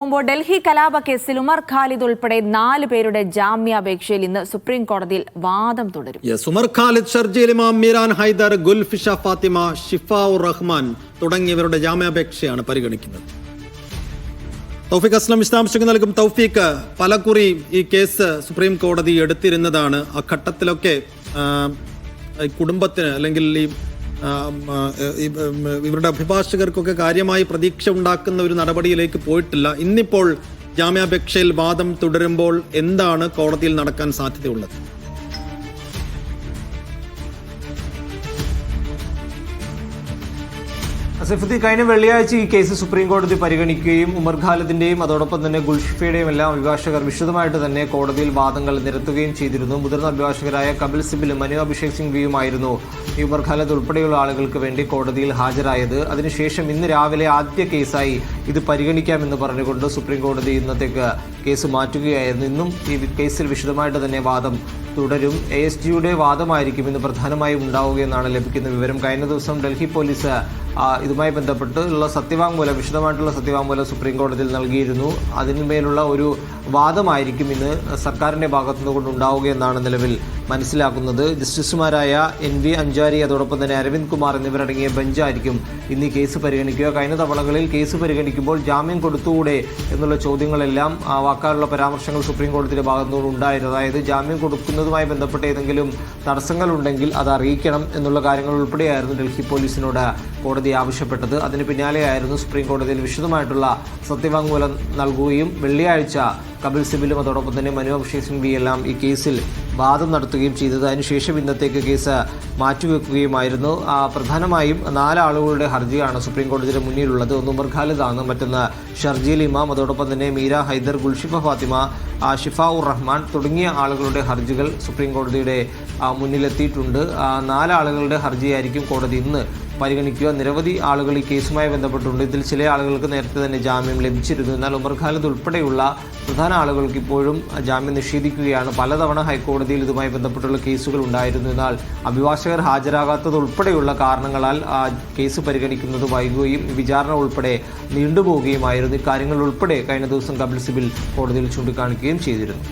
ഡൽഹി കലാപ കേസിൽ ഉമർ ഖാലിദ് ഉൾപ്പെടെ 4 പേരുടെ ജാമ്യാപേക്ഷയിൽ ഇന്ന് സുപ്രീം കോടതിയിൽ വാദം തുടരും. ഉമർ ഖാലിദ്, ഷർജീൽ ഇമാം, മീരാൻ ഹൈദർ, ഗുൽഫിഷ ഫാത്തിമ, ഷിഫാഉർ റഹ്മാൻ തുടങ്ങിയവരുടെ ജാമ്യാപേക്ഷയാണ് പരിഗണിക്കുന്നത്. തൗഫീഖ് അസ്ലം വിശദാംശങ്ങൾ നൽകും. തൗഫീഖ്, പലകുറി ഈ കേസ് സുപ്രീം കോടതി എടുത്തിരുന്നതാണ്. ആ ഘട്ടത്തിലൊക്കെ കുടുംബത്തിന് അല്ലെങ്കിൽ ഇവരുടെ അഭിഭാഷകർക്കൊക്കെ കാര്യമായി പ്രതീക്ഷ ഉണ്ടാക്കുന്ന ഒരു നടപടിയിലേക്ക് പോയിട്ടില്ല. ഇന്നിപ്പോൾ ജാമ്യാപേക്ഷയിൽ വാദം തുടരുമ്പോൾ എന്താണ് കോടതിയിൽ നടക്കാൻ സാധ്യതയുള്ളത്? അസഫുദ്ദീൻ, കഴിഞ്ഞ വെള്ളിയാഴ്ച ഈ കേസ് സുപ്രീം കോടതി പരിഗണിക്കുകയും ഉമർ ഖാലിദിന്റെയും അതോടൊപ്പം തന്നെ ഗുൽഷിഫയുടെയും എല്ലാം അഭിഭാഷകർ വിശദമായിട്ട് തന്നെ കോടതിയിൽ വാദങ്ങൾ നിരത്തുകയും ചെയ്തിരുന്നു. മുതിർന്ന അഭിഭാഷകരായ കപിൽ സിബലും മനു അഭിഷേക് സിംഗ്വിയുമായിരുന്നു ഈ ഉമർ ഖാലിദ് ഉൾപ്പെടെയുള്ള ആളുകൾക്ക് വേണ്ടി കോടതിയിൽ ഹാജരായത്. അതിനുശേഷം ഇന്ന് രാവിലെ ആദ്യ കേസായി ഇത് പരിഗണിക്കാമെന്ന് പറഞ്ഞുകൊണ്ട് സുപ്രീം കോടതി ഇന്നത്തേക്ക് കേസ് മാറ്റുകയായിരുന്നു. ഇന്നും ഈ കേസിൽ വിശദമായിട്ട് തന്നെ വാദം തുടരും. ASGയുടെ വാദമായിരിക്കും ഇന്ന് പ്രധാനമായും ഉണ്ടാവുകയെന്നാണ് ലഭിക്കുന്ന വിവരം. കഴിഞ്ഞ ദിവസം ഡൽഹി പോലീസ് ഇതുമായി ബന്ധപ്പെട്ടുള്ള സത്യവാങ്മൂലം, വിശദമായിട്ടുള്ള സത്യവാങ്മൂലം സുപ്രീം കോടതിയിൽ നൽകിയിരുന്നു. അതിന്മേലുള്ള ഒരു വാദമായിരിക്കും ഇന്ന് സർക്കാരിൻ്റെ ഭാഗത്തുനിന്നുകൊണ്ട് ഉണ്ടാവുകയെന്നാണ് നിലവിൽ മനസ്സിലാക്കുന്നത്. ജസ്റ്റിസുമാരായ NV അഞ്ചാരി അതോടൊപ്പം തന്നെ അരവിന്ദ് കുമാർ എന്നിവരടങ്ങിയ ബെഞ്ചായിരിക്കും ഇന്ന് ഈ കേസ് പരിഗണിക്കുക. കഴിഞ്ഞ തവണകളിൽ കേസ് പരിഗണിക്കുമ്പോൾ ജാമ്യം കൊടുത്തുകൂടെ എന്നുള്ള ചോദ്യങ്ങളെല്ലാം വാക്കാലുള്ള പരാമർശങ്ങൾ സുപ്രീം കോടതിയുടെ ഭാഗത്തുനിന്ന് ഉണ്ടായിരുന്നു. അതായത് ജാമ്യം കൊടുക്കുന്നതുമായി ബന്ധപ്പെട്ട് ഏതെങ്കിലും തടസ്സങ്ങളുണ്ടെങ്കിൽ അത് അറിയിക്കണം എന്നുള്ള കാര്യങ്ങൾ ഉൾപ്പെടെയായിരുന്നു ഡൽഹി പോലീസിനോട് കോടതി ആവശ്യപ്പെട്ടത്. അതിന് പിന്നാലെയായിരുന്നു സുപ്രീം കോടതിയിൽ വിശദമായിട്ടുള്ള സത്യവാങ്മൂലം നൽകുകയും വെള്ളിയാഴ്ച കപിൽ സിബലും അതോടൊപ്പം തന്നെ മനു അഭിഷേക് സിംഗ്വി എല്ലാം ഈ കേസിൽ വാദം നടത്തുകയും ചെയ്തത്. അതിനുശേഷം ഇന്നത്തേക്ക് കേസ് മാറ്റിവെക്കുകയുമായിരുന്നു. പ്രധാനമായും 4 ആളുകളുടെ ഹർജിയാണ് സുപ്രീം കോടതിയുടെ മുന്നിലുള്ളത്. ഒന്ന് ഉമർ ഖാലിദാണ്, മറ്റൊന്ന് ഷർജീൽ ഇമാം, അതോടൊപ്പം തന്നെ മീര ഹൈദർ, ഗുൽഷിഫ ഫാത്തിമ, ഷിഫാഉർ റഹ്മാൻ തുടങ്ങിയ ആളുകളുടെ ഹർജികൾ സുപ്രീം കോടതിയുടെ മുന്നിലെത്തിയിട്ടുണ്ട്. 4 ആളുകളുടെ ഹർജിയായിരിക്കും കോടതി ഇന്ന് പരിഗണിക്കുക. നിരവധി ആളുകൾ ഈ കേസുമായി ബന്ധപ്പെട്ടുണ്ട്. ഇതിൽ ചില ആളുകൾക്ക് നേരത്തെ തന്നെ ജാമ്യം ലഭിച്ചിരുന്നു. എന്നാൽ ഉമർ ഖാലിദ് ഉൾപ്പെടെയുള്ള പ്രധാന ആളുകൾക്ക് ഇപ്പോഴും ജാമ്യം നിഷേധിക്കുകയാണ്. പലതവണ ഹൈക്കോടതിയിൽ ഇതുമായി ബന്ധപ്പെട്ടുള്ള കേസുകൾ ഉണ്ടായിരുന്നു. എന്നാൽ അഭിഭാഷകർ ഹാജരാകാത്തത് ഉൾപ്പെടെയുള്ള കാരണങ്ങളാൽ കേസ് പരിഗണിക്കുന്നത് വൈകുകയും വിചാരണ ഉൾപ്പെടെ നീണ്ടുപോവുകയുമായിരുന്നു. ഇക്കാര്യങ്ങൾ ഉൾപ്പെടെ കഴിഞ്ഞ ദിവസം കപിൽ സിബൽ കോടതിയിൽ ചൂണ്ടിക്കാണിക്കുകയും ചെയ്തിരുന്നു.